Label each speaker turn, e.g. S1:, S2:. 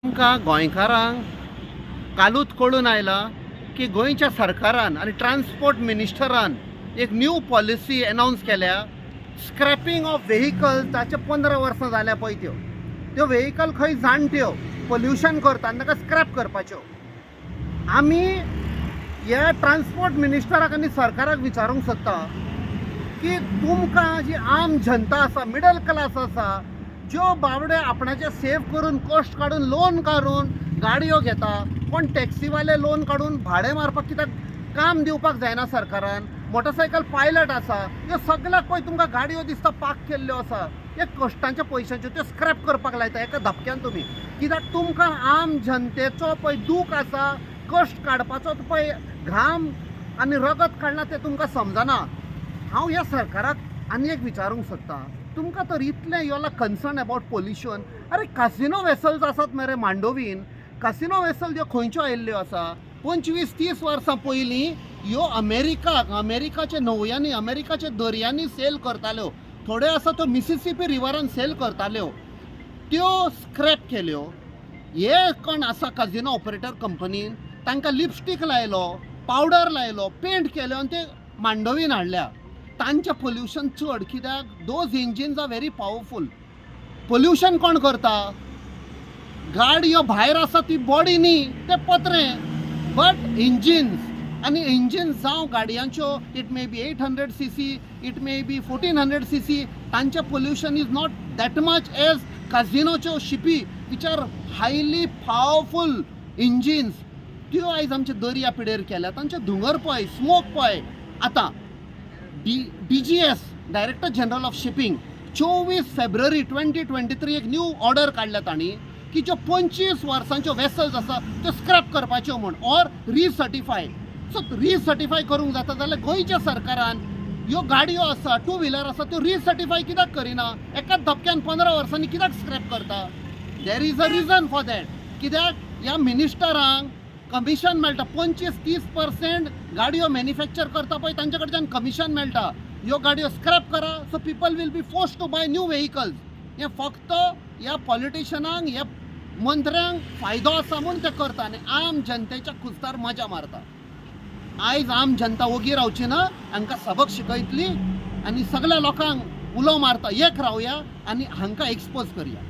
S1: आमकां गोंयकारांक कालूच कळून आयला की गोंयच्या सरकारान आनी ट्रान्सपोर्ट मिनिस्टरान एक न्यू पॉलिसी अनाउन्स केल्या. स्क्रॅपिंग ऑफ व्हेकल्स ताचे 15 वर्सां जाल्या पळय त्यो व्हेकल खंय जाणट्यो पोल्युशन करता ताका स्क्रॅप करपाच्यो. आमी ह्या ट्रान्सपोर्ट मिनिस्टराक आनी सरकाराक विचारूंक सोदता की तुमकां जी आम जनता आसा, मिडल क्लास आसा, ज्यो बावडे आपणाचे सेव करून कॉस्ट काडून लोन काडून गाडयो घेता, पण टॅक्सीवाले लोन काडून भाडे मारपाक कित्याक काम दिवपाक जायना सरकारान. मोटरसायकल पायलट आसा, ह्यो सगळ्याक पळय तुमकां गाडयो दिसता पाक केल्ल्यो आसा, हे कश्टांच्या पयशांच्यो त्यो स्क्रॅप करपाक लायता एका धपक्यान तुमी. कित्याक तुमकां आम जनतेचो पळय दूख आसा, कश्ट काडपाचो पळय घाम आनी रगत काडला तें तुमकां समजना. हांव ह्या सरकाराक आनी एक विचारूंक सोदता, तुमकां तर इतलें योला कन्सर्न अबाउट पोल्युशन. अरे कासिनो वेसल्स आसात मरे मांडोवीन, कासिनो वेसल ह्यो खंयच्यो आयिल्ल्यो आसा? 25-30 वर्सां पयलीं ह्यो अमेरिकाचे न्हंयांनी, अमेरिकाच्या दर्यांनी सेल करताल्यो. थोड्यो आसा त्यो मिसिसिपी रिवरान सेल करताल्यो, त्यो स्क्रॅप केल्यो. हे कोण आसा काजिनो ऑपरेटर कंपनीन, तांकां लिपस्टीक लायलो, पावडर लायलो, पेंट केलो आनी ते मांडोवीन हाडल्या. तांचें पोल्युशन चड, कित्याक those engines are very powerful. Pollution कोण करता? गाडयो भायर आसा ती बॉडी न्ही, ते पत्रे, बट इंजिन्स. आनी इंजिन्स जावं गाडयांच्यो, it may be 800cc, it may be 1400cc, तांचें pollution is not that much as काजिनोच्यो ships which are highly powerful engines. त्यो आयज आमचे दर्या पिडेर केल्या, तांचे धुंगर पळय, स्मोक पळय. आतां DGS director general of shipping 24 February 2023 एक न्यू ऑर्डर काडल्या तांणी की ज्यो 25 वर्सांच्यो वेसल्स आसा त्यो स्क्रॅप करपाच्यो म्हूण, ऑर रिसर्टिफाय. सो रिसर्टिफाय करूंक जाता जाल्यार गोंयच्या सरकारान ह्यो गाडयो आसा, टू व्हिलर आसा, त्यो रिसर्टिफाय कित्याक करिना? एकाच धपक्यान 15 वर्सांनी कित्याक स्क्रॅप करता? There is a reason for that. कित्याक ह्या मिनिस्टरांक कमिशन मेळटा. 25-30% गाडयो मॅन्युफॅक्चर करता पळय तांचे कडच्यान कमिशन मेळटा. ह्यो गाडयो स्क्रॅप करा, so people will be forced to buy new vehicles. हे फक्त ह्या पॉलिटिशनांक, ह्या मंत्र्यांक फायदो आसा म्हूण ते करता आनी आम जनतेच्या कुस्तार मजा मारता. आयज आम जनता ओगी रावची ना, हांकां सबक शिकयतली आनी सगळ्या लोकांक उलो मारता एक रावया आनी हांकां एक्सपोज करया.